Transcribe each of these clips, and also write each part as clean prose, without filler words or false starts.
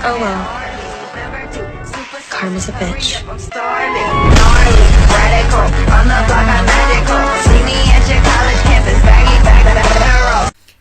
Oh well. Karma's a bitch.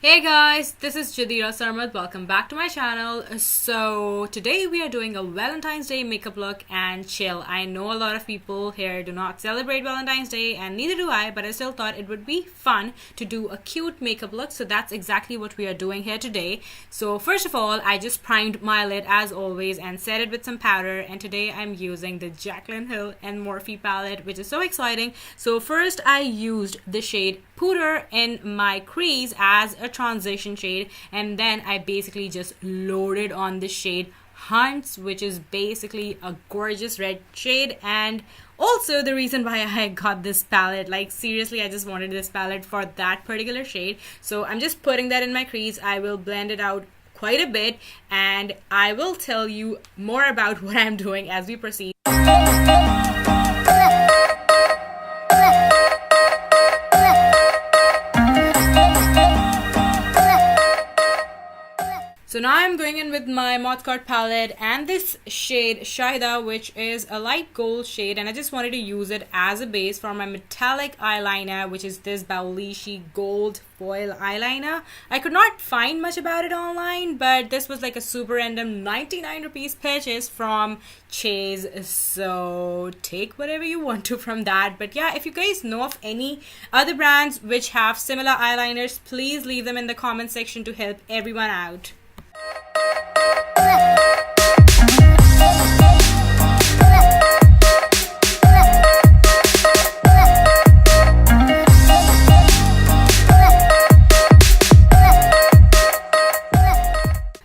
Hey guys, this is Jadirah Sarmad. Welcome back to my channel. So today we are doing a Valentine's Day makeup look and chill. I know a lot of people here do not celebrate Valentine's Day and neither do I, but I still thought it would be fun to do a cute makeup look. So that's exactly what we are doing here today. So first of all, I just primed my lid as always and set it with some powder, and today I'm using the Jaclyn Hill and Morphe palette, which is so exciting. So first I used the shade Pooter in my crease as a transition shade, and then I basically just loaded on the shade Hunts, which is basically a gorgeous red shade, and also the reason why I got this palette. Like seriously, I just wanted this palette for that particular shade. So I'm just putting that in my crease. I will blend it out quite a bit and I will tell you more about what I'm doing as we proceed. So now I'm going in with my Skot palette and this shade Shahida, which is a light gold shade, and I just wanted to use it as a base for my metallic eyeliner, which is this Baolishi gold foil eyeliner. I could not find much about it online, but this was like a super random 99 rupees purchase from Chase, so take whatever you want to from that. But yeah, if you guys know of any other brands which have similar eyeliners, please leave them in the comment section to help everyone out.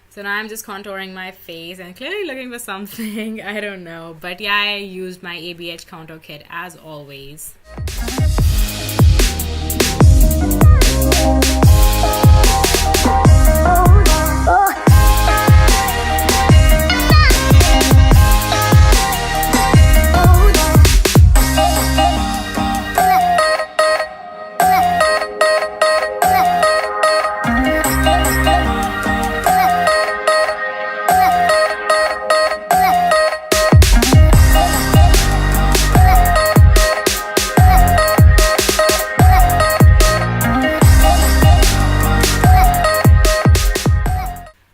So now I'm just contouring my face and clearly looking for something, I don't know. But yeah, I used my ABH contour kit as always.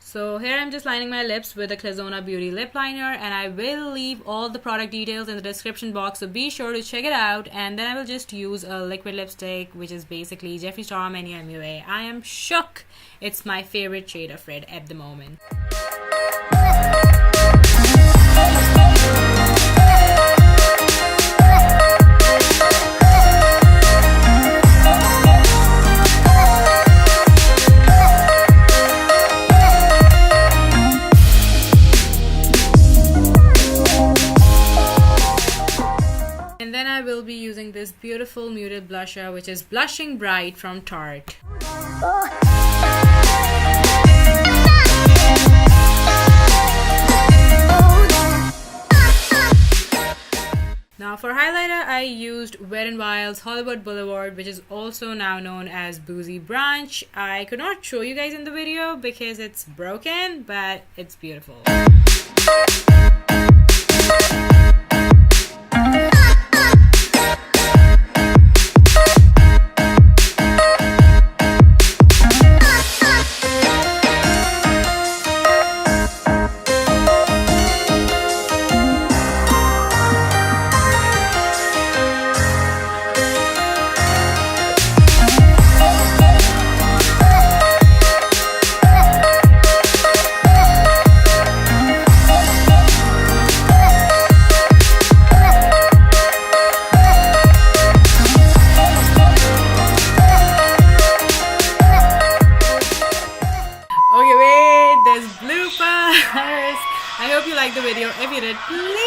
So here I'm just lining my lips with a Clazona Beauty lip liner, and I will leave all the product details in the description box, so be sure to check it out. And then I will just use a liquid lipstick, which is basically Jeffree Star Manny MUA. I am shook. It's my favorite shade of red at the moment. And then I will be using this beautiful muted blusher, which is Blushing Bright from Tarte. Now for highlighter, I used Wet n Wild's Hollywood Boulevard, which is also now known as Boozy Branch. I could not show you guys in the video because it's broken, but it's beautiful. I hope you liked the video. If you did, please